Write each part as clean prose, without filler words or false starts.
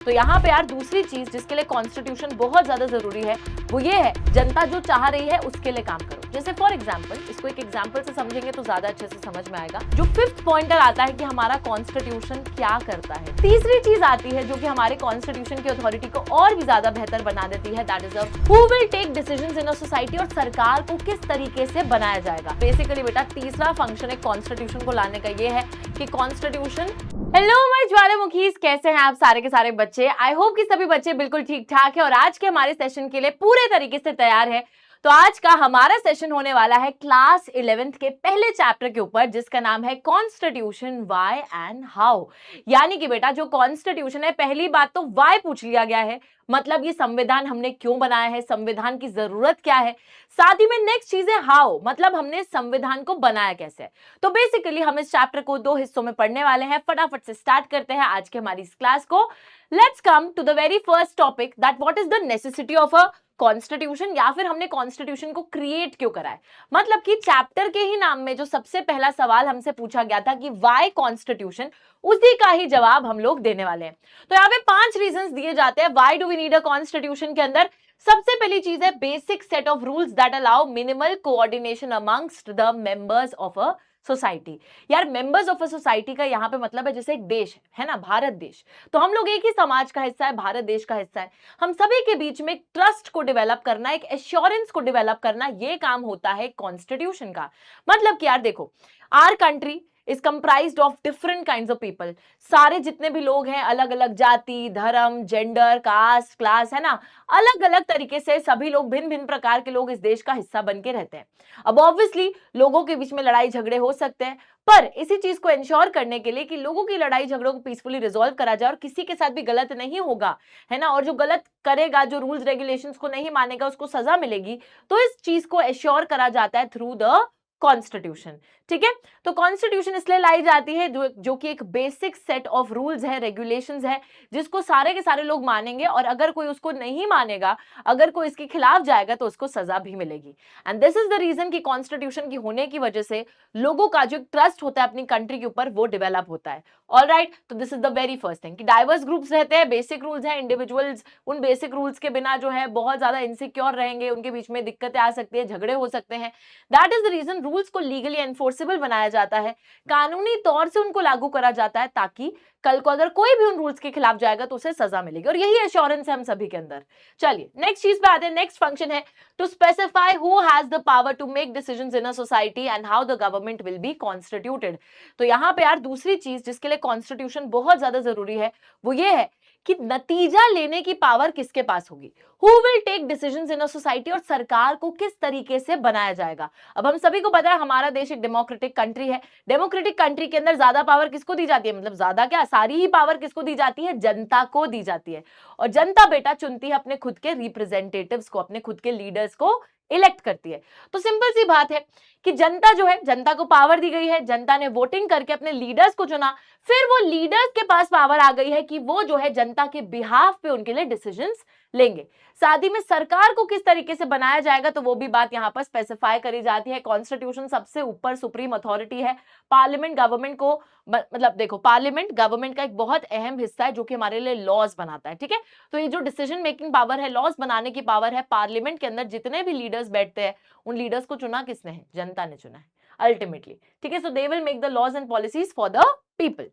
तो यहाँ पे यार दूसरी चीज जिसके लिए कॉन्स्टिट्यूशन बहुत ज्यादा जरूरी है वो ये है, जनता जो चाह रही है उसके लिए काम करो। जैसे फॉर एग्जाम्पल, इसको एक एग्जाम्पल से समझेंगे तो ज्यादा अच्छे से समझ में आएगा। जो फिफ्थ पॉइंटर आता है कि हमारा कॉन्स्टिट्यूशन क्या करता है। तीसरी चीज आती है जो कि हमारे कॉन्स्टिट्यूशन की अथॉरिटी को और भी ज्यादा बेहतर बना देती है, that is who will take decisions in a society, और सरकार को किस तरीके से बनाया जाएगा। बेसिकली बेटा तीसरा फंक्शन एक कॉन्स्टिट्यूशन को लाने का ये है कि कॉन्स्टिट्यूशन। हेलो माय ज्वालामुखीज, कैसे हैं आप सारे के सारे बच्चे। आई होप कि सभी बच्चे बिल्कुल ठीक ठाक है और आज के हमारे सेशन के लिए पूरे तरीके से तैयार है। तो आज का हमारा सेशन होने वाला है क्लास 11th के पहले चैप्टर के ऊपर, जिसका नाम है कॉन्स्टिट्यूशन व्हाई एंड हाउ। यानी कि बेटा जो कॉन्स्टिट्यूशन है, पहली बात तो व्हाई पूछ लिया गया है, मतलब ये संविधान हमने क्यों बनाया है, संविधान की जरूरत क्या है। साथ ही में नेक्स्ट चीज है हाउ, मतलब हमने संविधान को बनाया कैसे। तो बेसिकली हम इस चैप्टर को दो हिस्सों में पढ़ने वाले हैं। फटाफट से स्टार्ट करते हैं आज के हमारी इस क्लास को। Let's come to the very first topic, that what is the necessity of a constitution, या फिर हमने कॉन्स्टिट्यूशन को क्रिएट क्यों करा है। मतलब कि चैप्टर के ही नाम में जो सबसे पहला सवाल हमसे पूछा गया था कि व्हाई कॉन्स्टिट्यूशन, उसी का ही जवाब हम लोग देने वाले हैं। तो यहाँ पे 5 रीजंस दिए जाते हैं why do we need a constitution के अंदर। सबसे पहली चीज है basic set of rules that allow minimal coordination amongst the members of a society. यार मेंबर्स ऑफ अ सोसाइटी का यहाँ पे मतलब है जैसे एक देश है ना, भारत देश, तो हम लोग एक ही समाज का हिस्सा है, भारत देश का हिस्सा है। हम सभी के बीच में एक ट्रस्ट को डेवलप करना, एक एश्योरेंस को डेवलप करना, ये काम होता है कॉन्स्टिट्यूशन का। मतलब कि यार देखो, our country is comprised of different kinds of people. सारे जितने भी लोग हैं, अलग अलग जाति, धर्म, जेंडर, कास्ट, क्लास, है ना, अलग अलग तरीके से सभी लोग, भिन्न भिन्न प्रकार के लोग इस देश का हिस्सा बन के रहते हैं। अब ऑब्वियसली लोगों के बीच में लड़ाई झगड़े हो सकते हैं, पर इसी चीज को इंश्योर करने के लिए कि लोगों की लड़ाई झगड़ों को पीसफुली रिजॉल्व करा जाए और किसी के साथ भी गलत नहीं होगा, है ना, और जो गलत करेगा, जो रूल्स रेगुलेशंस को नहीं मानेगा, उसको सजा मिलेगी। तो इस चीज को एश्योर करा जाता है थ्रू द कॉन्स्टिट्यूशन। ठीक है, तो कॉन्स्टिट्यूशन इसलिए लाई जाती है जो कि एक बेसिक सेट ऑफ रूल्स है, रेगुलेशंस है, जिसको सारे के सारे लोग मानेंगे, और अगर कोई उसको नहीं मानेगा, अगर कोई इसके खिलाफ जाएगा तो उसको सजा भी मिलेगी। And this is the reason कि कॉन्स्टिट्यूशन की होने की वजह से लोगों का जो ट्रस्ट होता है अपनी कंट्री के ऊपर, वो डेवलप होता है। ऑलराइट, तो this is the very first thing कि डाइवर्स ग्रुप्स रहते हैं, बेसिक रूल्स हैं, इंडिविजुअल्स उन बेसिक रूल्स के बिना जो है बहुत ज्यादा इनसिक्योर रहेंगे, उनके बीच में दिक्कतें आ सकती है, झगड़े हो सकते हैं। That is the reason rules को लीगली एनफोर्सेबल बनाया जाता है, कानूनी तौर से उनको लागू करा जाता है, ताकि कल को अगर कोई भी उन रूल्स के खिलाफ जाएगा तो उसे सजा मिलेगी, और यही एश्योरेंस है हम सभी के अंदर। चलिए नेक्स्ट चीज पे आते हैं। नेक्स्ट फंक्शन है to specify who has the power to make decisions in a society and how the government will be constituted. तो यहाँ पे यार दूसरी चीज जिसके लिए कॉन्स्टिट्यूशन बहुत ज्यादा जरूरी है वो ये है कि नतीजा लेने की पावर किसके पास होगी, who will take decisions in a society, और सरकार को किस तरीके से बनाया जाएगा। अब हम सभी को पता है हमारा देश एक डेमोक्रेटिक कंट्री है। डेमोक्रेटिक कंट्री के अंदर ज्यादा पावर किसको दी जाती है, मतलब ज्यादा क्या, सारी ही पावर किसको दी जाती है, जनता को दी जाती है। और जनता बेटा चुनती है अपने खुद के रिप्रेजेंटेटिव्स को, अपने खुद के लीडर्स को इलेक्ट करती है। तो सिंपल सी बात है कि जनता जो है, जनता को पावर दी गई है, जनता ने वोटिंग करके अपने लीडर्स को चुना, फिर वो लीडर्स के पास पावर आ गई है कि वो जो है जनता के बिहाफ पे उनके लिए डिसीजंस लेंगे। साथ ही में सरकार को किस तरीके से बनाया जाएगा, तो वो भी बात यहां पर स्पेसिफाई करी जाती है। कॉन्स्टिट्यूशन सबसे ऊपर सुप्रीम अथॉरिटी है। पार्लियामेंट गवर्नमेंट को, मतलब देखो, पार्लियामेंट गवर्नमेंट का एक बहुत अहम हिस्सा है जो कि हमारे लिए लॉज बनाता है। ठीक है, तो ये जो डिसीजन मेकिंग पावर है, लॉज बनाने की पावर है, पार्लियामेंट के अंदर जितने भी लीडर्स बैठते हैं, उन लीडर्स को चुना किसने है, जनता ने चुना है अल्टीमेटली। ठीक है, so they will make the laws and policies for the people.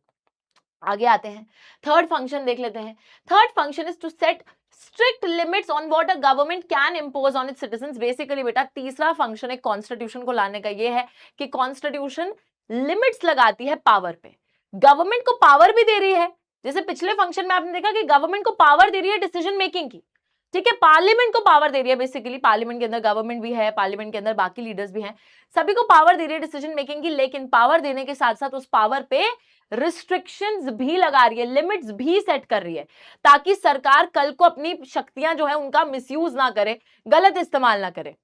आगे आते हैं, थर्ड फंक्शन देख लेते हैं। Third function is to set strict limits on what a government can impose on its citizens. Basically बेटा तीसरा फंक्शन एक constitution को लाने का ये है कि कॉन्स्टिट्यूशन लिमिट्स लगाती है पावर पे। गवर्नमेंट को पावर भी दे रही है, जैसे पिछले फंक्शन में आपने देखा कि गवर्नमेंट को पावर दे रही है डिसीजन मेकिंग की। ठीक है, पार्लियामेंट को पावर दे रही है, बेसिकली पार्लियामेंट के अंदर गवर्नमेंट भी है, पार्लियामेंट के अंदर बाकी लीडर्स भी हैं, सभी को पावर दे रही है डिसीजन मेकिंग की। लेकिन पावर देने के साथ साथ उस पावर पे रिस्ट्रिक्शंस भी लगा रही है, लिमिट्स भी सेट कर रही है, ताकि सरकार कल को अपनी शक्तियां जो है उनका मिसयूज ना करे, गलत इस्तेमाल ना करे।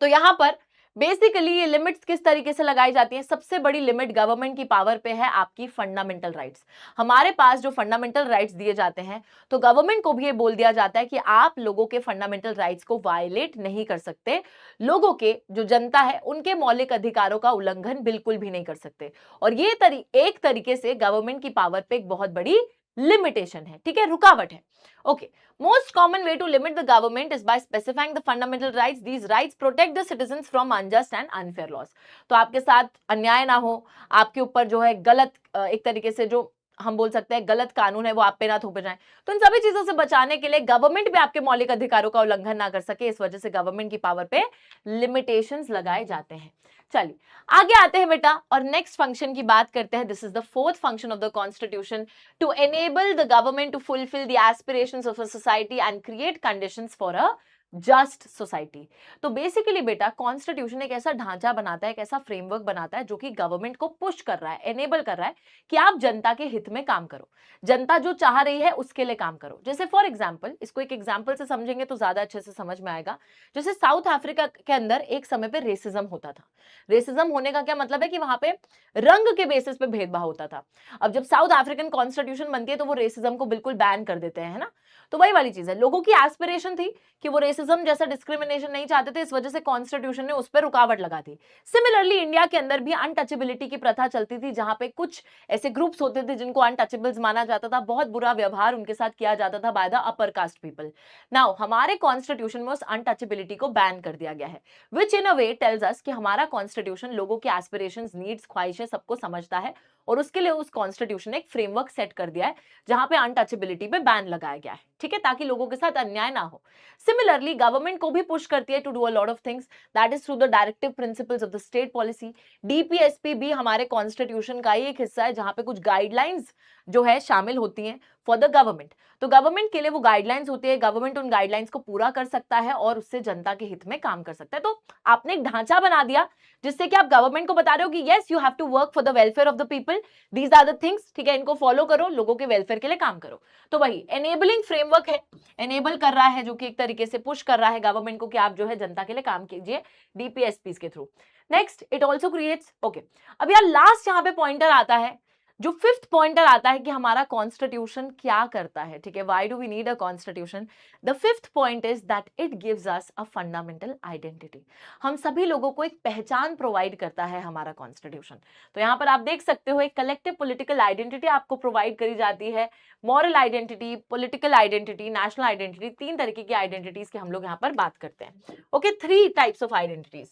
तो यहां पर बेसिकली ये लिमिट्स किस तरीके से लगाई जाती हैं। सबसे बड़ी लिमिट गवर्नमेंट की पावर पे है आपकी फंडामेंटल राइट्स। हमारे पास जो फंडामेंटल राइट्स दिए जाते हैं, तो गवर्नमेंट को भी ये बोल दिया जाता है कि आप लोगों के फंडामेंटल राइट्स को वायलेट नहीं कर सकते, लोगों के जो जनता है उनके मौलिक अधिकारों का उल्लंघन बिल्कुल भी नहीं कर सकते। और ये एक तरीके से गवर्नमेंट की पावर पे एक बहुत बड़ी लिमिटेशन है, ठीक है, रुकावट है। Okay, most common way to limit the government is by specifying the fundamental rights. These rights protect the citizens from unjust and unfair laws. तो आपके साथ अन्याय ना हो, आपके ऊपर जो है गलत एक तरीके से जो हम बोल सकते हैं गलत कानून है वो आप पे ना थोपे जाए, तो इन सभी चीजों से बचाने के लिए गवर्नमेंट भी आपके मौलिक अधिकारों का उल्लंघन ना कर सके, इस वजह से गवर्नमेंट की पावर पे लिमिटेशंस लगाए जाते हैं। चलिए आगे आते हैं बेटा और नेक्स्ट फंक्शन की बात करते हैं। This is the fourth function of the constitution, to enable the government to fulfil the aspirations of a society and create conditions for a just society. तो बेसिकली बेटा कॉन्स्टिट्यूशन एक ऐसा ढांचा बनाता है, एक ऐसा फ्रेमवर्क बनाता है जो कि गवर्नमेंट को पुश कर रहा है, एनेबल कर रहा है कि आप जनता के हित में काम करो, जनता जो चाह रही है उसके लिए काम करो। जैसे फॉर एग्जांपल, इसको एक एग्जांपल से समझेंगे तो ज्यादा अच्छे से समझ में आएगा। जैसे साउथ अफ्रीका के अंदर एक समय पे रेसिज्म होता था। रेसिज्म होने का क्या मतलब है कि वहां पे रंग के बेसिस पे भेदभाव होता था। अब जब साउथ अफ्रीकन कॉन्स्टिट्यूशन बनती है तो वो रेसिज्म को बिल्कुल बैन कर देते हैं, है ना। तो वही वाली चीज है, लोगों की एस्पिरेशन थी कि वो रेसिज्म जैसा डिस्क्रिमिनेशन नहीं चाहते थे, इस वजह से कॉन्स्टिट्यूशन ने उस पर रुकावट लगा दी। सिमिलरली इंडिया के अंदर भी अनटचेबिलिटी की प्रथा चलती थी, जहां पे कुछ ऐसे ग्रुप्स होते थे जिनको अनटचेबल्स माना जाता था, बहुत बुरा व्यवहार उनके साथ किया जाता था by the upper caste people. Now हमारे कॉन्स्टिट्यूशन में उस अनटचेबिलिटी को बैन कर दिया गया है, विच इन अ वे टेल्स अस कि हमारा कॉन्स्टिट्यूशन लोगों के एस्पिरेशंस, नीड्स, ख्वाहिशें सबको समझता है और उसके लिए उस कॉन्स्टिट्यूशन ने एक फ्रेमवर्क सेट कर दिया है जहां पे अनटचेबिलिटी पे बैन लगाया गया है, ठीक है, ताकि लोगों के साथ अन्याय ना हो। सिमिलरली गवर्नमेंट को भी पुश करती है to do a lot of things, that is through the directive principles of the state policy. DPSP भी हमारे कॉन्स्टिट्यूशन का ही एक हिस्सा है जहां पे कुछ गाइडलाइंस जो है शामिल होती हैं फॉर द गवर्नमेंट। तो गवर्नमेंट के लिए वो गाइडलाइंस होती है, गवर्नमेंट उन गाइडलाइंस को पूरा कर सकता है और उससे जनता के हित में काम कर सकता है। तो आपने एक ढांचा बना दिया जिससे कि आप गवर्नमेंट को बता रहे हो कि yes you have to work for the welfare of the people, these are the things, ठीक है, इनको फॉलो करो, लोगों के वेलफेयर के लिए काम करो। तो वही एनेबलिंग फ्रेमवर्क है, एनेबल कर रहा है, जो कि एक तरीके से पुश कर रहा है गवर्नमेंट को कि आप जो है जनता के लिए काम कीजिए डीपीएसपी के through. Next, it also creates, okay, अब यार लास्ट यहाँ पे पॉइंटर आता है, जो फिफ्थ पॉइंटर आता है कि हमारा कॉन्स्टिट्यूशन क्या करता है, ठीक है, why do we need a constitution. The fifth point is that it gives us a fundamental identity. हम सभी लोगों को एक पहचान प्रोवाइड करता है हमारा कॉन्स्टिट्यूशन। तो यहाँ पर आप देख सकते हो एक कलेक्टिव पॉलिटिकल आइडेंटिटी आपको प्रोवाइड करी जाती है, moral identity, political identity, national identity, तीन तरीके की आइडेंटिटीज की हम लोग यहाँ पर बात करते हैं। Okay, three types of identities,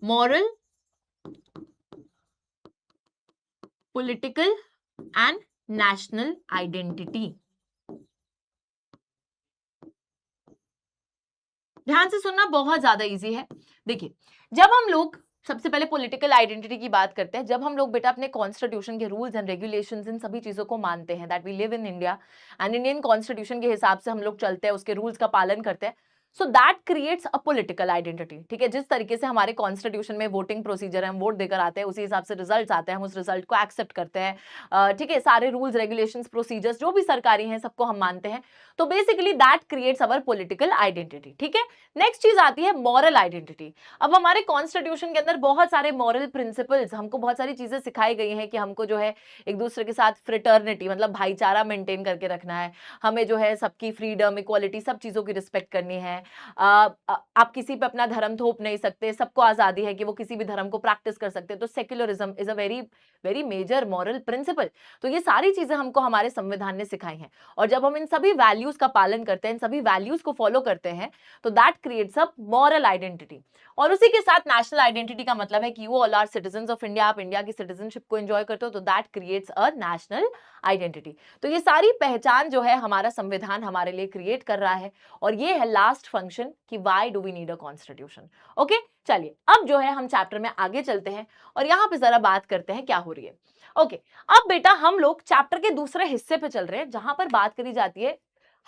moral, political and national identity. ध्यान से सुनना, बहुत ज्यादा इजी है। देखिए, जब हम लोग सबसे पहले पॉलिटिकल आइडेंटिटी की बात करते हैं, जब हम लोग बेटा अपने कॉन्स्टिट्यूशन के रूल्स एंड रेगुलेशंस, इन सभी चीजों को मानते हैं, that we live in India and Indian constitution के हिसाब से हम लोग चलते हैं, उसके रूल्स का पालन करते हैं, so that creates a political identity, ठीक है। जिस तरीके से हमारे कॉन्स्टिट्यूशन में वोटिंग प्रोसीजर है, हम वोट देकर आते हैं, उसी हिसाब से रिजल्ट आते हैं, हम उस रिजल्ट को एक्सेप्ट करते हैं, ठीक है, सारे रूल्स रेगुलेशंस प्रोसीजर्स जो भी सरकारी हैं सबको हम मानते हैं। तो basically that creates our political identity, ठीक है। नेक्स्ट चीज आती है मॉरल आइडेंटिटी। अब हमारे कॉन्स्टिट्यूशन के अंदर बहुत सारे मॉरल प्रिंसिपल्स, हमको बहुत सारी चीजें सिखाई गई हैं कि हमको जो है एक दूसरे के साथ फ्रेटर्निटी मतलब भाईचारा मेंटेन करके रखना है, हमें जो है सबकी फ्रीडम, इक्वालिटी, सब चीजों की रिस्पेक्ट करनी है। आप किसी पे अपना धर्म थोप नहीं सकते, सबको आजादी है कि वो किसी भी धर्म को प्रैक्टिस कर सकते हैं। तो secularism is a very very major moral principle. तो ये सारी चीजें हमको हमारे संविधान ने सिखाई हैं, और जब हम इन सभी वैल्यूज का पालन करते हैं, इन सभी वैल्यूज को फॉलो करते हैं, तो that creates a moral identity. और उसी के साथ नेशनल आइडेंटिटी का मतलब है कि you all are citizens of India, आप इंडिया की सिटीजनशिप को एंजॉय करते हो, तो that creates a national identity. तो ये सारी पहचान जो है हमारा संविधान हमारे लिए क्रिएट कर रहा है, और ये है लास्ट फंक्शन कि why do we need a constitution. Okay, चलिए अब जो है हम चैप्टर में आगे चलते हैं और यहां पे जरा बात करते हैं क्या हो रही है। ओके, अब बेटा हम लोग चैप्टर के दूसरे हिस्से पे चल रहे हैं, जहां पर बात करी जाती है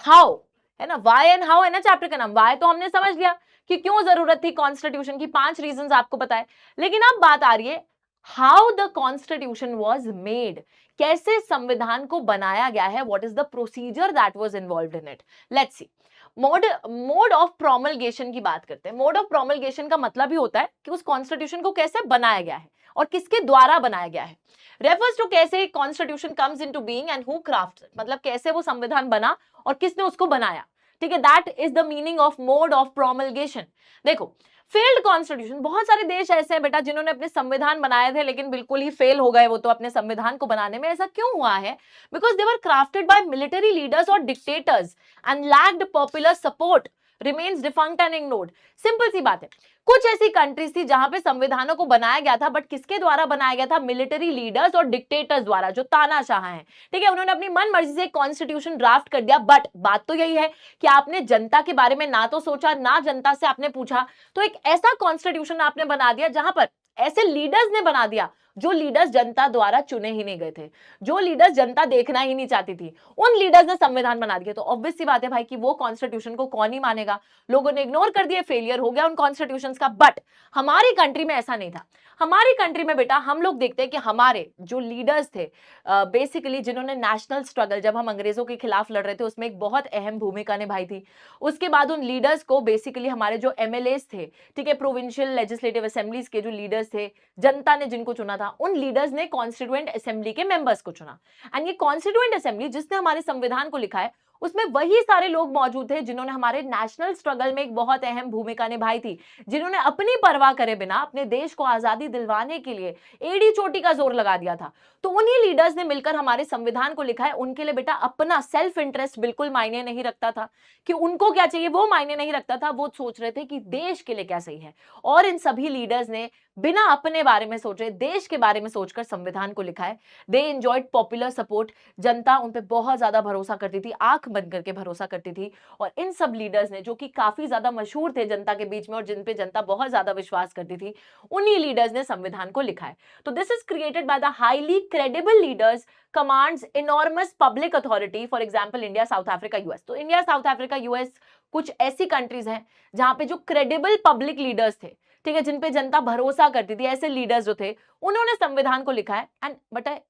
हाउ, है ना, वाई एंड हाउ है ना चैप्टर का नाम। वाई तो हमने समझ लिया कि क्यों जरूरत थी कॉन्स्टिट्यूशन की, 5 रीजंस आपको बताए, लेकिन अब बात आ रही है how the constitution was made, कैसे संविधान को बनाया गया है, what is the procedure that was involved in it. Let's see, mode of promulgation की बात करते हैं। मोड ऑफ प्रोमलगेशन का मतलब ही होता है कि उस कॉन्स्टिट्यूशन को कैसे बनाया गया है और किसके द्वारा बनाया गया है। रेफर्स टू कैसे constitution comes into being and who craft, मतलब कैसे वो संविधान बना और किसने उसको बनाया, ठीक है, that is the meaning of mode of promulgation. देखो, फेल्ड कॉन्स्टिट्यूशन, बहुत सारे देश ऐसे हैं बेटा जिन्होंने अपने संविधान बनाए थे लेकिन बिल्कुल ही फेल हो गए वो तो अपने संविधान को बनाने में। ऐसा क्यों हुआ है? Because they were crafted by military leaders और dictators and lacked popular support, remains defunct and ignored. Simple सी बात है, कुछ ऐसी कंट्रीज थी जहां पे संविधानों को बनाया गया था, बट किसके द्वारा बनाया गया था? मिलिटरी लीडर्स और डिक्टेटर्स द्वारा, जो तानाशाह हैं। ठीक है, उन्होंने अपनी मन मर्जी से कॉन्स्टिट्यूशन ड्राफ्ट कर दिया। बट बात तो यही है कि आपने जनता के बारे में ना तो सोचा, ना जनता से आपने पूछा, तो एक ऐसा कॉन्स्टिट्यूशन आपने बना दिया जहां पर ऐसे लीडर्स ने बना दिया जो लीडर्स जनता द्वारा चुने ही नहीं गए थे, जो लीडर्स जनता देखना ही नहीं चाहती थी, उन लीडर्स ने संविधान बना दिया। तो ऑब्वियस सी बात है भाई कि वो कॉन्स्टिट्यूशन को कौन ही मानेगा। लोगों ने इग्नोर कर दिया, फेलियर हो गया उन कॉन्स्टिट्यूशंस का। बट हमारी कंट्री में ऐसा नहीं था। हमारी कंट्री में बेटा हम लोग देखते हैं कि हमारे जो लीडर्स थे बेसिकली, जिन्होंने नेशनल स्ट्रगल, जब हम अंग्रेजों के खिलाफ लड़ रहे थे, उसमें एक बहुत अहम भूमिका निभाई थी। उसके बाद उन लीडर्स को बेसिकली हमारे जो एमएलएस थे, ठीक है, प्रोविंशियल लेजिस्लेटिव असेंबलीज के जो लीडर्स थे, जनता ने जिनको चुना था, उन लीडर्स ने कॉन्स्टिट्यूएंट असेंबली के मेंबर्स को चुना। एंड ये कॉन्स्टिट्यूएंट असेंबली जिसने हमारे संविधान को लिखा है, उसमें वही सारे लोग मौजूद थे जिन्होंने हमारे नेशनल स्ट्रगल में एक बहुत अहम भूमिका निभाई थी, जिन्होंने अपनी परवाह करे बिना अपने देश को आजादी दिलवाने के लिए एड़ी चोटी का जोर लगा दिया था। तो उन्हीं लीडर्स ने मिलकर हमारे संविधान को लिखा है। उनके लिए बेटा अपना सेल्फ इंटरेस्ट बिल्कुल मायने नहीं रखता था कि उनको क्या चाहिए, वो मायने नहीं रखता था। वो सोच रहे थे कि देश के लिए क्या सही है। और इन सभी लीडर्स ने बिना अपने बारे में सोचे, देश के बारे में सोचकर संविधान को लिखा है। दे एंजॉयड पॉपुलर सपोर्ट, जनता उन पे बहुत ज्यादा भरोसा करती थी, आंख बंद करके भरोसा करती थी। और इन सब लीडर्स ने, जो कि काफी ज्यादा मशहूर थे जनता के बीच में और जिन पे जनता बहुत ज्यादा विश्वास करती थी, उन्हीं लीडर्स ने संविधान को लिखा है। तो this is created by the highly credible leaders, commands enormous public authority. For example India, south Africa, US. तो इंडिया, साउथ अफ्रीका, यूएस कुछ ऐसी कंट्रीज हैं जहां पे जो क्रेडिबल पब्लिक लीडर्स थे, ठीक है, जिन पे जनता भरोसा करती थी, ऐसे लीडर्स जो थे, उन्होंने संविधान को लिखा है। एंड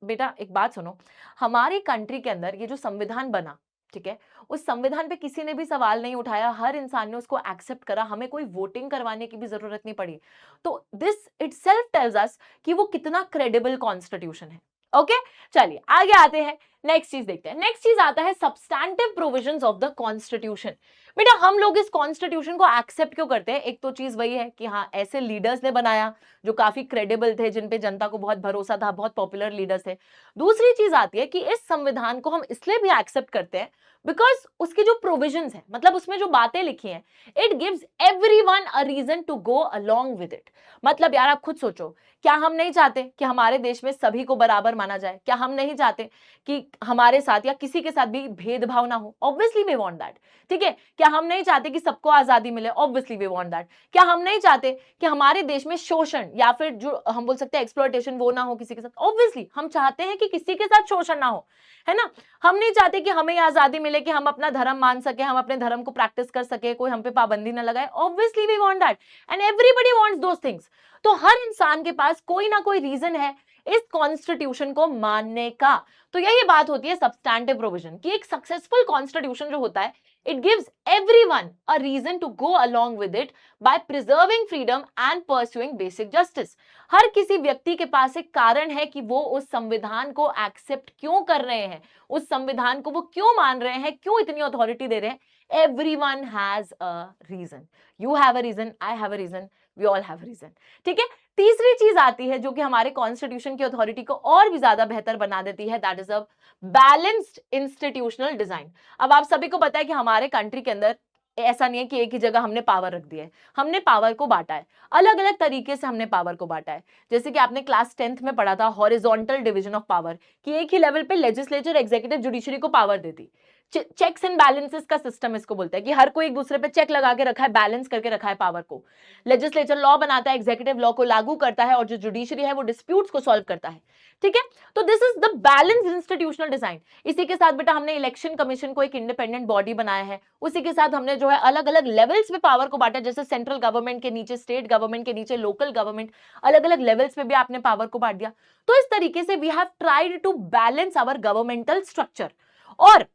बेटा एक बात सुनो, हमारी कंट्री के अंदर ये जो संविधान बना, ठीक है, उस संविधान पे किसी ने भी सवाल नहीं उठाया, हर इंसान ने उसको एक्सेप्ट करा, हमें कोई वोटिंग करवाने की भी जरूरत नहीं पड़ी। तो दिस इटसेल्फ टेल्स अस कि वो कितना क्रेडिबल कॉन्स्टिट्यूशन है। ओके, चलिए आगे आते हैं, नेक्स्ट चीज देखते हैं। नेक्स्ट चीज आता है substantive provisions of the constitution. बेटा हम लोग इस कॉन्स्टिट्यूशन को एक्सेप्ट क्यों करते हैं? एक तो चीज वही है कि हाँ, ऐसे लीडर्स ने बनाया जो काफी क्रेडिबल थे, जिन पे जनता को बहुत भरोसा था, बहुत पॉपुलर लीडर्स थे। दूसरी चीज आती है कि इस संविधान को हम इसलिए भी एक्सेप्ट करते हैं बिकॉज उसकी जो प्रोविजंस है, मतलब उसमें जो बातें लिखी हैं, it gives everyone a reason to go along with it. मतलब यार आप खुद सोचो, क्या हम नहीं चाहते कि हमारे देश में सभी को बराबर माना जाए? क्या हम नहीं चाहते कि हमारे साथ या किसी के साथ भी भेदभाव ना हो? Obviously we want that. ठीक है, क्या हम नहीं चाहते कि सबको आजादी मिले? Obviously we want that. क्या हम नहीं चाहते कि हमारे देश में शोषण या फिर जो हम बोल सकते हैं एक्सप्लॉयटेशन, वो ना हो किसी के साथ? ऑब्वियसली हम चाहते हैं कि किसी के साथ शोषण ना हो, है ना। हम नहीं चाहते कि हमें आजादी मिले, कि हम अपना धर्म मान सके, हम अपने धर्म को प्रैक्टिस कर सके, कोई हम पे पाबंदी ना लगाए। Obviously we want that and everybody wants those things. तो हर इंसान के पास कोई ना कोई रीजन है इस कॉन्स्टिट्यूशन को मानने का। तो यही बात होती है सब्सटैंटिव प्रोविजन की। एक सक्सेसफुल कॉन्स्टिट्यूशन जो होता है, it gives everyone a reason to go along with it by preserving freedom and pursuing basic justice. हर किसी व्यक्ति के पास एक कारण है कि वो उस संविधान को एक्सेप्ट क्यों कर रहे हैं, उस संविधान को वो क्यों मान रहे हैं, क्यों इतनी अथॉरिटी दे रहे हैं। Everyone has a reason. You have a reason, I have a reason, we all have reason. ठीक है, तीसरी चीज आती है जो कि हमारे कॉन्स्टिट्यूशन की अथॉरिटी को और भी ज्यादा बेहतर बना देती है, that is a balanced institutional design. अब आप सभी को पता है कि हमारे कंट्री के अंदर ऐसा नहीं है कि एक ही जगह हमने पावर रख दिया है, हमने पावर को बांटा है, अलग अलग तरीके से हमने पावर को बांटा है। जैसे कि आपने क्लास 10th में पढ़ा था हॉरिजॉन्टल डिवीजन ऑफ पावर, कि एक ही लेवल पे लेजिस्लेचर, एग्जीक्यूटिव, जुडिशरी को पावर देती। चेक्स एंड बैलेंसेस का सिस्टम इसको बोलते हैं, कि हर कोई एक दूसरे पे चेक लगा के रखा है, बैलेंस करके रखा है पावर को। लेजिस्लेचर लॉ बनाता है, एग्जीक्यूटिव लॉ को लागू करता है, और जो जुडिशरी है वो डिस्प्यूट्स को सॉल्व करता है। ठीक है, तो this is the balanced institutional design. इसी के साथ बेटा हमने इलेक्शन कमीशन को एक इंडिपेंडेंट बॉडी बनाया है। उसी के साथ हमने जो है अलग अलग लेवल्स पे पावर को बांटा, जैसे सेंट्रल गवर्नमेंट के नीचे स्टेट गवर्नमेंट के नीचे लोकल गवर्नमेंट, अलग अलग लेवल्स पे भी आपने पावर को बांट दिया। तो इस तरीके से we have tried to balance our governmental structure. और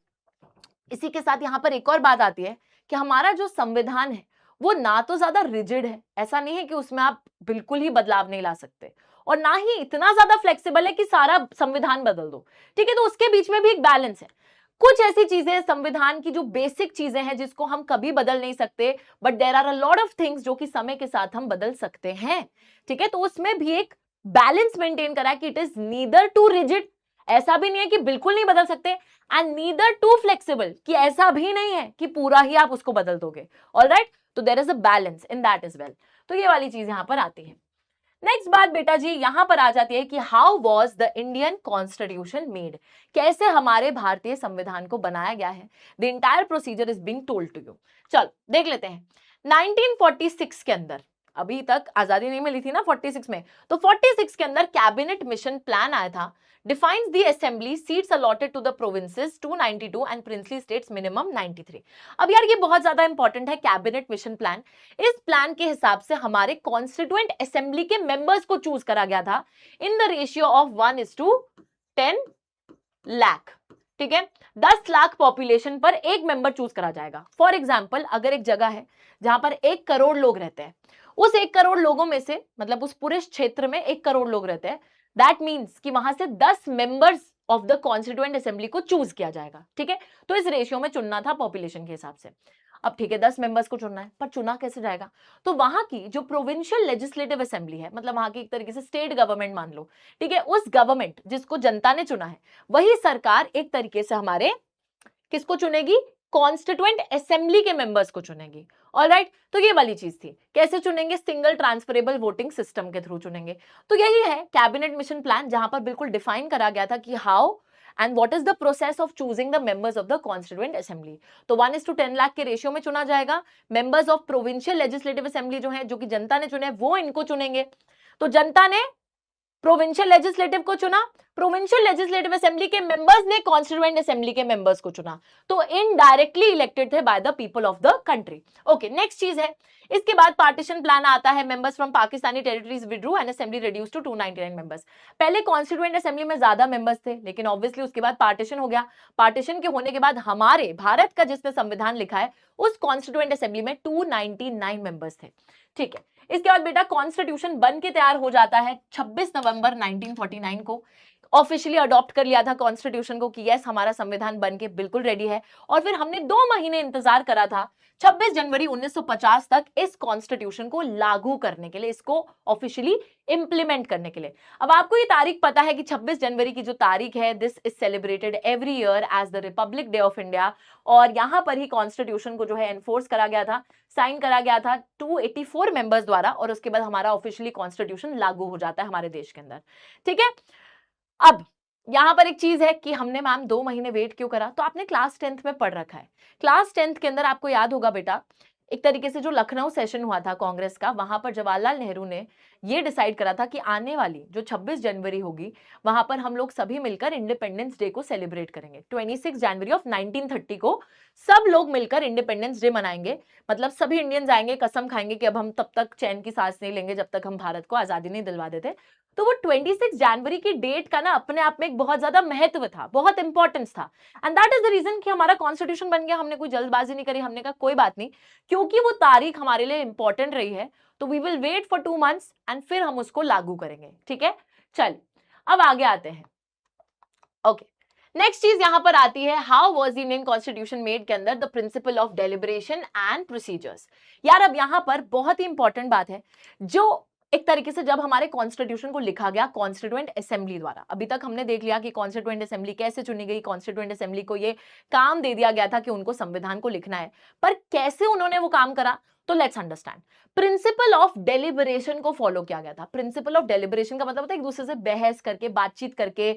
इसी के साथ यहां पर एक और बात आती है कि हमारा जो संविधान है वो ना तो ज्यादा रिजिड है, ऐसा नहीं है कि उसमें आप बिल्कुल ही बदलाव नहीं ला सकते, और ना ही इतना ज्यादा फ्लेक्सिबल है कि सारा संविधान बदल दो। ठीक है, तो उसके बीच में भी एक बैलेंस है। कुछ ऐसी चीजें संविधान की जो बेसिक चीजें हैं जिसको हम कभी बदल नहीं सकते, but there are a lot of things जो कि समय के साथ हम बदल सकते हैं। ठीक है, तो उसमें भी एक बैलेंस मेंटेन करा है कि it is neither too rigid, ऐसा भी नहीं है कि बिल्कुल नहीं बदल सकते, एंड नीदर टू फ्लेक्सिबल, कि ऐसा भी नहीं है कि पूरा ही आप उसको बदल दोगे। ऑलराइट, तो there is a balance in that is well. तो ये वाली चीज यहां पर आती है। नेक्स्ट बात बेटा जी यहां पर आ जाती है कि how was the Indian constitution made, कैसे हमारे भारतीय संविधान को बनाया गया है। The entire procedure is being told to you. चलो देख लेते हैं। 1946 के अंदर, अभी तक आजादी नहीं मिली थी ना 46 में, तो 46 के अंदर कैबिनेट मिशन प्लान आया था, defines the assembly seats allotted to the provinces 292 and princely states minimum 93। अब यार ये बहुत ज्यादा इंपॉर्टेंट है कैबिनेट मिशन प्लान। इस प्लान के हिसाब से हमारे कॉन्स्टिट्यूएंट असेंबली के मेंबर्स को चूज करा गया था in the ratio of 1:10 lakh. ठीक है, 10 लाख पॉपुलेशन पर एक मेंबर चूज करा जाएगा। फॉर एग्जाम्पल, अगर एक जगह है जहां पर 1 करोड़ लोग रहते हैं, उस 1 करोड़ लोगों में से, मतलब उस पूरे क्षेत्र में 1 करोड़ लोग रहते हैं, दैट मीन्स कि वहां से 10 members of the constituent assembly को चूज किया जाएगा। ठीक है, तो इस रेशियो में चुनना था पॉपुलेशन के हिसाब से। अब ठीक है, 10 मेंबर्स को चुनना है, पर चुना कैसे जाएगा? तो वहां की जो प्रोविंशियल लेजिस्लेटिव असेंबली है, मतलब वहां की एक तरीके से स्टेट गवर्नमेंट मान लो, ठीक है, उस गवर्नमेंट जिसको जनता ने चुना है, वही सरकार एक तरीके से हमारे किसको चुनेगी? कॉन्स्टिट्यूएंट असेंबली के मेंबर्स को चुनेगी। ऑलराइट, तो ये वाली चीज थी। कैसे चुनेंगे? सिंगल ट्रांसफरेबल वोटिंग सिस्टम के थ्रू चुनेंगे। तो यही है कैबिनेट मिशन प्लान, जहां पर बिल्कुल डिफाइन करा गया था कि how and what is the process of choosing the members of the constituent assembly. तो 1:10 लाख के रेशियो में चुना जाएगा। Members of provincial legislative assembly जो है, जो कि जनता ने चुने, वो इनको चुनेंगे। तो जनता ने प्रोविंशियल लेजिस्लेटिव को चुना, प्रोविंशियल लेजिस्लेटिव असेंबली के मेंबर्स ने कॉन्स्टिट्यूएंट असेंबली के मेंबर्स को चुना, तो इनडायरेक्टली इलेक्टेड थे by the people of the country. Okay, next चीज है, इसके बाद पार्टीशन प्लान आता है। Members from Pakistani territories withdrew and assembly reduce to 299 members. पहले कॉन्स्टिट्यूएंट असेंबली में ज्यादा मेंबर्स थे, लेकिन ऑब्वियसली उसके बाद पार्टीशन हो गया। पार्टीशन के होने के बाद हमारे भारत का जिसने संविधान लिखा है, उस कॉन्स्टिट्यूएंट असेंबली में 299 मेंबर्स थे। ठीक है, इसके बाद बेटा कॉन्स्टिट्यूशन बन के तैयार हो जाता है 26 नवंबर 1949 को। ऑफिशियली अडॉप्ट कर लिया था कॉन्स्टिट्यूशन को कि यस हमारा संविधान बन के बिल्कुल रेडी है। और फिर हमने 2 महीने इंतजार करा था 26 जनवरी 1950 तक इस कॉन्स्टिट्यूशन को लागू करने के लिए, इसको ऑफिशियली इंप्लीमेंट करने के लिए। अब आपको ये तारीख पता है कि 26 जनवरी की जो तारीख है, this is celebrated every year as the Republic Day of India. और यहां पर ही कॉन्स्टिट्यूशन को जो है एनफोर्स करा गया था, साइन करा गया था 284 मेंबर्स द्वारा, और उसके बाद हमारा ऑफिशियली कॉन्स्टिट्यूशन लागू हो जाता है हमारे देश के अंदर। ठीक है, अब यहां पर एक चीज है कि हमने मैम 2 महीने वेट क्यों करा, तो आपने क्लास 10th में पढ़ रखा है। क्लास 10th के अंदर आपको याद होगा बेटा, एक तरीके से जो लखनऊ सेशन हुआ था कांग्रेस का, वहां पर जवाहरलाल नेहरू ने ये डिसाइड करा था कि आने वाली जो 26 जनवरी होगी, वहां पर हम लोग सभी मिलकर इंडिपेंडेंस डे को सेलिब्रेट करेंगे। 26 जनवरी ऑफ 1930 को सब लोग मिलकर इंडिपेंडेंस डे मनाएंगे। मतलब सभी इंडियंस आएंगे, कसम खाएंगे कि अब हम तब तक चैन की सांस नहीं लेंगे जब तक हम भारत को आजादी नहीं दिलवा देते। तो वो 26 जनवरी की डेट का ना अपने आप में एक बहुत ज्यादा महत्व था, बहुत इंपॉर्टेंस था, and that is the reason कि हमारा कॉन्स्टिट्यूशन बन गया। हमने कोई जल्दबाजी नहीं करी, हमने कहा कोई बात नहीं, क्योंकि वो तारीख हमारे लिए इंपॉर्टेंट रही है, तो we will wait for 2 months and फिर हम उसको लागू करेंगे। ठीक है, चल अब आगे आते हैं। ओके, नेक्स्ट चीज यहां पर आती है, how was the Indian constitution made के अंदर the principle of deliberation and procedures. यार अब यहां पर बहुत ही इंपॉर्टेंट बात है, जो एक तरीके से जब हमारे कॉन्स्टिट्यूशन को लिखा गया कॉन्स्टिट्यूएंट असेंबली द्वारा, अभी तक हमने देख लिया कि कॉन्स्टिट्यूएंट असेंबली कैसे चुनी गई, कॉन्स्टिट्यूएंट असेंबली को ये काम दे दिया गया था कि उनको संविधान को लिखना है, पर कैसे उन्होंने वो काम करा, तो let's understand. Principle of deliberation को फॉलो किया गया था। प्रिंसिपल ऑफ डेलिबरेशन का मतलब होता है एक दूसरे से बहस करके, बातचीत करके,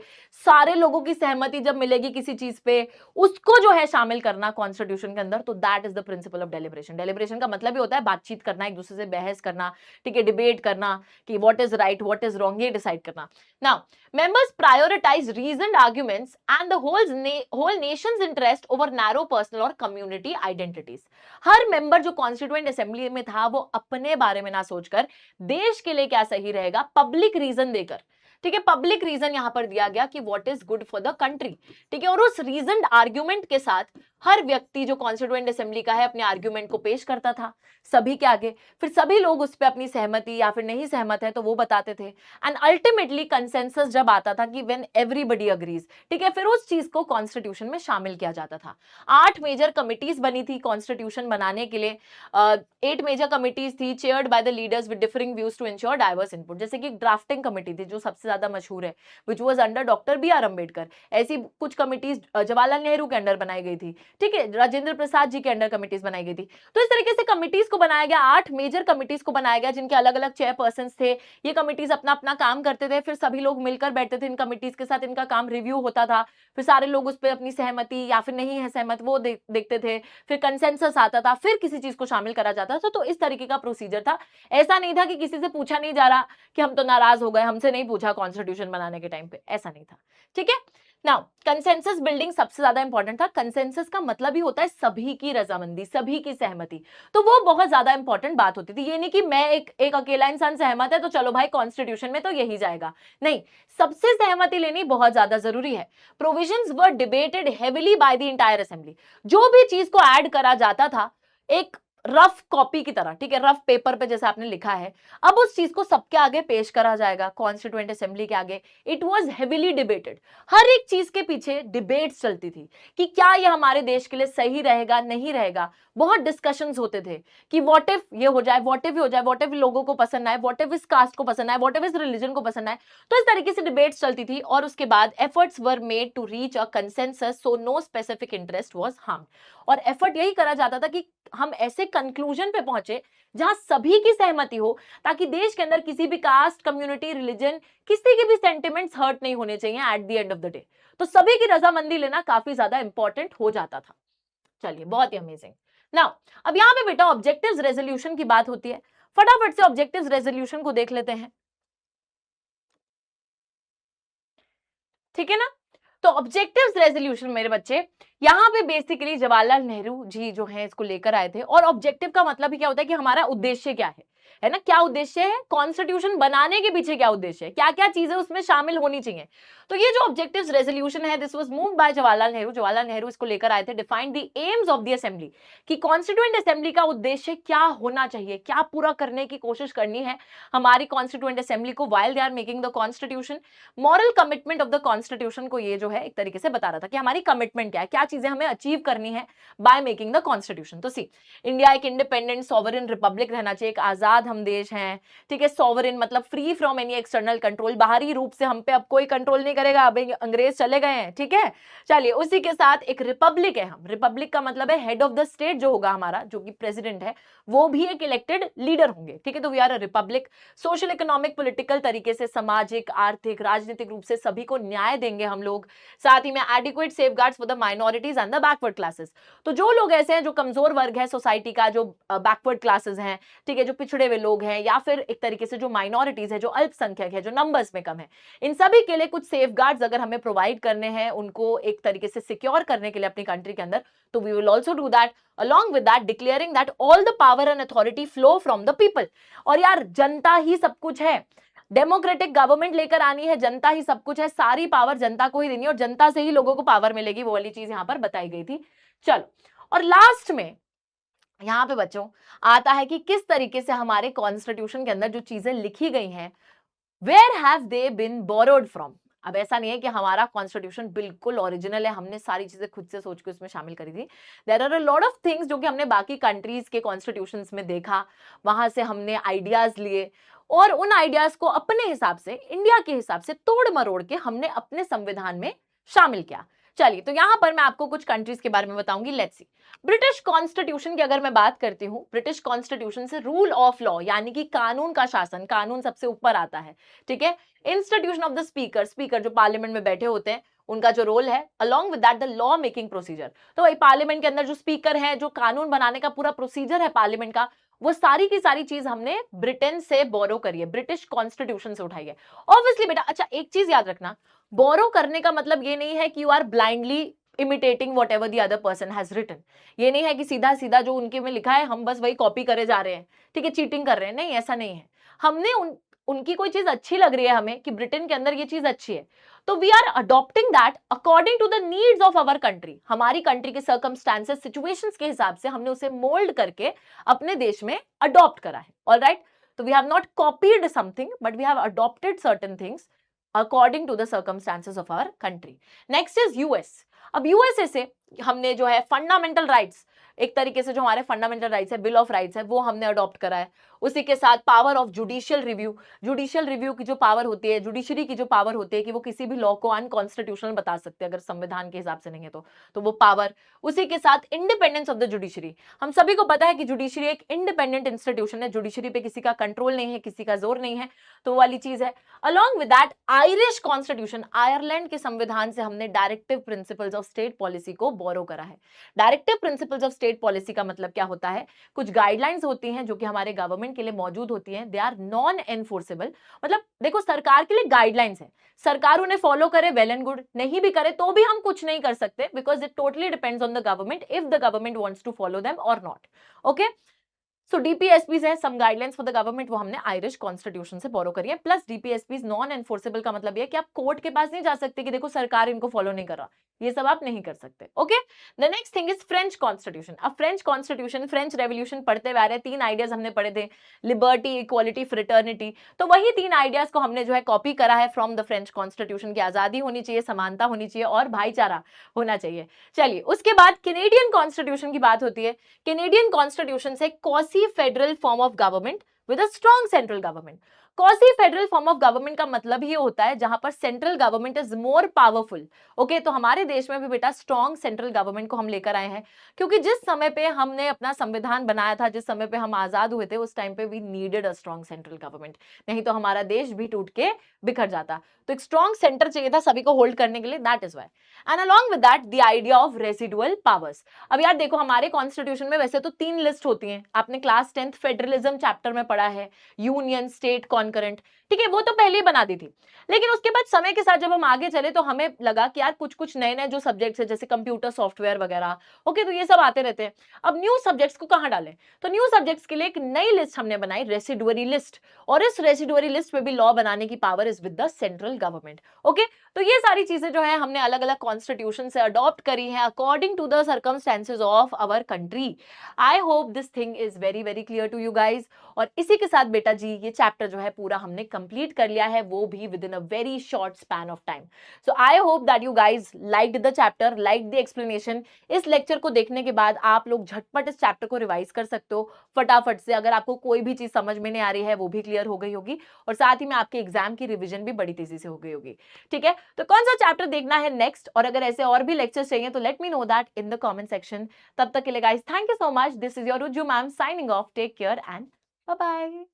सारे लोगों की सहमति जब मिलेगी किसी चीज पे, उसको जो है शामिल करना कॉन्स्टिट्यूशन के अंदर, तो that is the principle of deliberation. Deliberation का मतलब ही होता है बातचीत करना, एक दूसरे से बहस करना, ठीक है, डिबेट करना कि what is right what is wrong, ये डिसाइड करना। Now members prioritize reasoned arguments and the whole nation's interest over narrow personal or community identities। Her member जो कॉन्स्टिट्यूएंट असेंबली में था, वो अपने बारे में ना सोचकर देश के लिए क्या सही रहेगा, पब्लिक रीजन देकर ठीक है, पब्लिक रीजन यहां पर दिया गया कि what is good for the country, ठीक है, और उस रीजन आर्ग्यूमेंट के साथ हर व्यक्ति जो कॉन्स्टिट्यूएंट असेंबली का है अपने आर्ग्यूमेंट को पेश करता था सभी के आगे, फिर सभी लोग उस पर अपनी सहमति या फिर नहीं सहमत है तो वो बताते थे, एंड अल्टीमेटली कंसेंसस जब आता था कि व्हेन एवरीबॉडी अग्रीज, ठीक है, फिर उस चीज को कॉन्स्टिट्यूशन में शामिल किया जाता था। 8 मेजर कमिटीज बनी थी कॉन्स्टिट्यूशन बनाने के लिए, 8 मेजर कमिटीज थी chaired by the leaders with differing views to ensure diverse input. जैसे कि ड्राफ्टिंग कमिटी थी जो सबसे ज्यादा मशहूर है, which was under doctor B R Ambedkar. ऐसी कुछ कमिटीज जवाहरलाल नेहरू के अंडर बनाई गई थी, ठीक है, राजेंद्र प्रसाद जी के अंडर कमिटीज बनाई गई थी। तो इस तरीके से कमिटीज को बनाया गया, 8 मेजर कमिटीज को बनाया गया जिनके अलग अलग चेयरपर्सन थे। ये कमिटीज अपना अपना काम करते थे, फिर सभी लोग मिलकर बैठते थे इन कमिटीज के साथ, इनका काम रिव्यू होता था, फिर सारे लोग उस पर अपनी सहमति या फिर नहीं है सहमत वो देखते थे, फिर कंसेंसस आता था, फिर किसी चीज को शामिल करा जाता था। तो इस तरीके का प्रोसीजर था। ऐसा नहीं था कि किसी से पूछा नहीं जा रहा कि हम तो नाराज हो गए, हमसे नहीं पूछा कॉन्स्टिट्यूशन बनाने के टाइम पे, ऐसा नहीं था, ठीक है। नाउ कंसेंसस बिल्डिंग सबसे ज्यादा इंपॉर्टेंट था। कंसेंसस का मतलब ही होता है सभी की रजामंदी, सभी की सहमति, तो वो बहुत ज्यादा इंपॉर्टेंट बात होती थी। ये नहीं कि मैं एक अकेला इंसान सहमत है तो चलो भाई कॉन्स्टिट्यूशन में तो यही जाएगा, नहीं, सबसे सहमति लेनी बहुत ज्यादा जरूरी है। Provisions were debated heavily by the entire assembly. जो भी चीज को ऐड करा जाता था एक रफ कॉपी की तरह, ठीक है, रफ पेपर पे जैसे आपने लिखा है, अब उस चीज को सबके आगे पेश करा जाएगा कॉन्स्टिट्यूएंट असेंबली के आगे। इट वाज हेविली डिबेटेड, हर एक चीज के पीछे डिबेट्स चलती थी कि क्या ये हमारे देश के लिए सही रहेगा नहीं रहेगा। बहुत डिस्कशंस होते थे कि व्हाट इफ ये हो जाए, व्हाट इफ ये हो जाए, व्हाट इफ लोगों को पसंद आए, व्हाट इफ इस कास्ट को पसंद आए, व्हाट इफ इस रिलीजन को पसंद आए। तो इस तरीके से डिबेट्स चलती थी और उसके बाद efforts were made to reach a consensus so no specific interest was harmed. और एफर्ट यही करा जाता था कि हम ऐसे कंक्लूजन पे पहुंचे जहां सभी की सहमति हो, ताकि देश के अंदर किसी भी कास्ट, कम्युनिटी, रिलीजन, किसी के भी सेंटिमेंट्स हर्ट नहीं होने चाहिए at the end of the day. तो सभी की रजामंदी लेना काफी ज्यादा इंपॉर्टेंट हो जाता था। चलिए, बहुत ही अमेजिंग। नाउ अब यहां पे बेटा ऑब्जेक्टिव्स रेजोल्यूशन की बात होती है, फटाफट से ऑब्जेक्टिव्स रेजोल्यूशन को देख लेते हैं, ठीक है ना। तो ऑब्जेक्टिव्स रेजोल्यूशन मेरे बच्चे, यहां पे बेसिकली जवाहरलाल नेहरू जी जो है इसको लेकर आए थे। और ऑब्जेक्टिव का मतलब ही क्या होता है कि हमारा उद्देश्य क्या है ना, क्या उद्देश्य है, कॉन्स्टिट्यूशन बनाने के पीछे क्या उद्देश्य है, क्या क्या चीजें उसमें शामिल होनी चाहिए। तो ये जो ऑब्जेक्टिव्स रेजोल्यूशन है, this was moved by Jawaharlal Nehru. Jawaharlal Nehru इसको लेकर आए थे। Define the AIIMS of the assembly, कि कॉन्स्टिट्यूएंट असेंबली का उद्देश्य क्या होना चाहिए, क्या पूरा करने की कोशिश करनी है हमारी कॉन्स्टिट्यूएंट असेंबली को while they are making the constitution. Moral commitment of the constitution को ये जो है एक तरीके से बता रहा था कि हमारी कमिटमेंट क्या है, क्या चीजें हमें अचीव करनी है बाय मेकिंग द कॉन्स्टिट्यूशन। तो सी, इंडिया एक इंडिपेंडेंट सॉवरेन रिपब्लिक रहना चाहिए, एक आजाद हम देश हैं, ठीक है, सॉवरेन मतलब free from any external control, बाहरी रूप से हम पे अब कोई कंट्रोल नहीं करेगा, अब अंग्रेज चले गए हैं, ठीक है। चलिए, उसी के साथ एक रिपब्लिक है हम, रिपब्लिक का मतलब है हेड ऑफ द स्टेट जो होगा हमारा, जो कि प्रेसिडेंट है, वो भी एक इलेक्टेड लीडर होंगे, ठीक है। तो we are a republic. Social, economic, political तरीके से, सामाजिक, आर्थिक, राजनीतिक रूप से सभी को न्याय देंगे हम लोग। साथ ही में adequate safeguards for the minorities and the backward classes. तो जो लोग ऐसे हैं जो कमजोर वर्ग है सोसाइटी का, जो बैकवर्ड क्लासेस हैं, ठीक है, जो पिछड़े हुए लोग हैं, या फिर एक तरीके से जो माइनॉरिटीज है, जो अल्पसंख्यक है, जो नंबर्स में कम है, इन सभी के लिए कुछ सेफगार्ड्स अगर हमें प्रोवाइड करने हैं, उनको एक तरीके से सिक्योर करने के लिए अपनी कंट्री के अंदर, तो we will also do that. along with that declaring that all the power and authority flow from the people। और यार जनता ही सब कुछ है, डेमोक्रेटिक गवर्नमेंट लेकर आनी है, जनता ही सब कुछ है, सारी पावर जनता को ही देनी है और जनता से ही लोगों को पावर मिलेगी, वो वाली चीज यहां पर बताई गई थी। चलो, और लास्ट में यहां पे बच्चों आता है कि किस तरीके से हमारे कॉन्स्टिट्यूशन के अंदर जो चीजें लिखी गई हैं, where have they been borrowed from. अब ऐसा नहीं है कि हमारा कॉन्स्टिट्यूशन बिल्कुल ओरिजिनल है, हमने सारी चीजें खुद से सोच के उसमें शामिल करी थी। There are a lot of things जो कि हमने बाकी कंट्रीज के कॉन्स्टिट्यूशंस में देखा, वहां से हमने आइडियाज लिए और उन आइडियाज को अपने हिसाब से, इंडिया के हिसाब से तोड़ मरोड़ के हमने अपने संविधान में शामिल किया। चलिए, तो यहां पर मैं आपको कुछ कंट्रीज के बारे में बताऊंगी। लेट्स सी, ब्रिटिश कॉन्स्टिट्यूशन की अगर मैं बात करती हूं, ब्रिटिश कॉन्स्टिट्यूशन से रूल ऑफ लॉ यानी कि कानून का शासन, कानून सबसे ऊपर आता है, ठीक है। Institution of the speaker, speaker जो पार्लियामेंट में बैठे होते हैं, उनका जो रोल है, along with that the law making procedure. तो भाई पार्लियामेंट के अंदर जो स्पीकर है, जो कानून बनाने का पूरा प्रोसीजर है पार्लियामेंट का, वो सारी की सारी चीज हमने ब्रिटेन से बोरो करी है, ब्रिटिश कॉन्स्टिट्यूशन से उठाई है। ऑब्वियसली बेटा, अच्छा एक चीज याद रखना, बोरो करने का मतलब ये नहीं है कि you are blindly imitating whatever the other person has written. ये नहीं है कि सीधा सीधा जो उनके में लिखा है हम बस वही कॉपी करे जा रहे हैं, ठीक है, चीटिंग कर रहे हैं, नहीं, ऐसा नहीं है। हमने उनकी कोई चीज अच्छी लग रही है हमें कि ब्रिटेन के अंदर ये चीज अच्छी है, तो we are adopting that according to the needs of our country. हमारी कंट्री के सर्कमस्टांसेस, सिचुएशंस के हिसाब से हमने उसे मोल्ड करके अपने देश में अडॉप्ट करा है। ऑलराइट, तो we have not copied something but we have adopted certain things according to the circumstances of our country. Next is US. अब यूएसए से हमने जो है फंडामेंटल राइट्स, एक तरीके से जो हमारे फंडामेंटल राइट्स है, बिल ऑफ राइट्स है, वो हमने अडॉप्ट करा है। उसी के साथ power of judicial review, judicial review की जो पावर होती है, जुडिशरी की जो पावर होती है कि वो किसी भी लॉ को अनकॉन्स्टिट्यूशनल बता सकते हैं अगर संविधान के हिसाब से नहीं है तो वो पावर। उसी के साथ इंडिपेंडेंस ऑफ द जुडिशरी। हम सभी को पता है कि जुडिशरी एक इंडिपेंडेंट इंस्टीट्यूशन है, जुडिशरी पे किसी का कंट्रोल नहीं है, किसी का जोर नहीं है, तो वो वाली चीज है। Along with that Irish constitution, Ireland के संविधान से हमने directive principles of state policy को बोरो करा है। Directive principles of state policy का मतलब क्या होता है? कुछ गाइडलाइंस होती हैं जो कि हमारे गवर्नमेंट के लिए मौजूद होती हैं, दे आर नॉन एनफोर्सेबल। मतलब देखो, सरकार के लिए गाइडलाइंस है, सरकार उन्हें फॉलो करे वेल एंड गुड, नहीं भी करे तो भी हम कुछ नहीं कर सकते, because it totally depends on the government if the government wants to follow them और नॉट। ओके, सो डीपीएसपीज है, some guidelines for the government, वो हमने आयरिश कॉन्स्टिट्यूशन से बोरो करी है। प्लस डीपीएसपीज नॉन एनफोर्सेबल का मतलब ये है कि आप कोर्ट के पास नहीं जा सकते कि देखो सरकार इनको फॉलो नहीं कर रहा, ये सब आप नहीं कर सकते। Okay, the next thing is French constitution. अब फ्रेंच कॉन्स्टिट्यूशन, फ्रेंच रेवोल्यूशन पढ़ते हुए आ रहे, 3 आइडियाज हमने पढ़े थे, लिबर्टी, इक्वालिटी, फ्रेटर्निटी। तो वही 3 आइडियाज को हमने जो है कॉपी करा है फ्रॉम द फ्रेंच कॉन्स्टिट्यूशन की आजादी होनी चाहिए, समानता होनी चाहिए और भाईचारा होना चाहिए। चलिए, उसके बाद कैनेडियन कॉन्स्टिट्यूशन की बात होती है। कैनेडियन कॉन्स्टिट्यूशन से quasi federal form of government with a strong central government. Quasi federal form of government का मतलब ये होता है जहां पर central government is more powerful. Okay, तो हमारे देश में भी बेटा स्ट्रॉन्ग सेंट्रल गवर्नमेंट को हम लेकर आए हैं, क्योंकि जिस समय पे हमने अपना संविधान बनाया था, जिस समय पे हम आजाद हुए थे, उस टाइम पे we needed a strong central government, नहीं तो हमारा देश भी टूट के बिखर जाता। तो एक स्ट्रॉन्ग सेंटर चाहिए था सभी को होल्ड करने के लिए, that is why. And along with that the idea of residual powers. अब यार देखो, हमारे कॉन्स्टिट्यूशन में वैसे तो 3 लिस्ट होती हैं, आपने क्लास 10th फेडरलिज्म चैप्टर में पढ़ा है, यूनियन, स्टेट, कॉन्करेंट, ठीक है, वो तो पहले ही बना दी थी। लेकिन उसके बाद समय के साथ जब हम आगे चले तो हमें लगा कि यार कुछ कुछ नए नए जो सब्जेक्ट्स है, जैसे कंप्यूटर सॉफ्टवेयर वगैरह, ओके, तो ये सब आते रहते हैं। अब न्यू सब्जेक्ट्स को कहां डालें? तो न्यू सब्जेक्ट्स के लिए एक नई लिस्ट हमने बनाई, रेसिडुअरी लिस्ट, और इस रेसिडुअरी लिस्ट में भी लॉ बनाने की power is with the central government. Okay, तो ये सारी चीजें जो है हमने अलग अलग कॉन्स्टिट्यूशन से अडॉप्ट करी है according to the circumstances of our country. I hope this thing is very very clear to you guys. और इसी के साथ बेटा जी ये चैप्टर जो है पूरा हमने कंप्लीट कर लिया है, वो भी with in a very short span of time. So I hope that you guys liked the chapter, liked the explanation. इस लेक्चर को देखने के बाद आप लोग झटपट इस चैप्टर को रिवाइज कर सकते हो फटाफट से। अगर आपको कोई भी चीज समझ में नहीं आ रही है वो भी क्लियर हो गई होगी, और साथ ही में आपके एग्जाम की रिविजन भी बड़ी तेजी से हो गई होगी। ठीक है, तो कौन सा चैप्टर देखना है नेक्स्ट, और अगर ऐसे और भी लेक्चर्स चाहिए तो let me know that in the comment section. तब तक के लिए guys thank you so much, this is your Ruju ma'am signing off, take care and bye bye.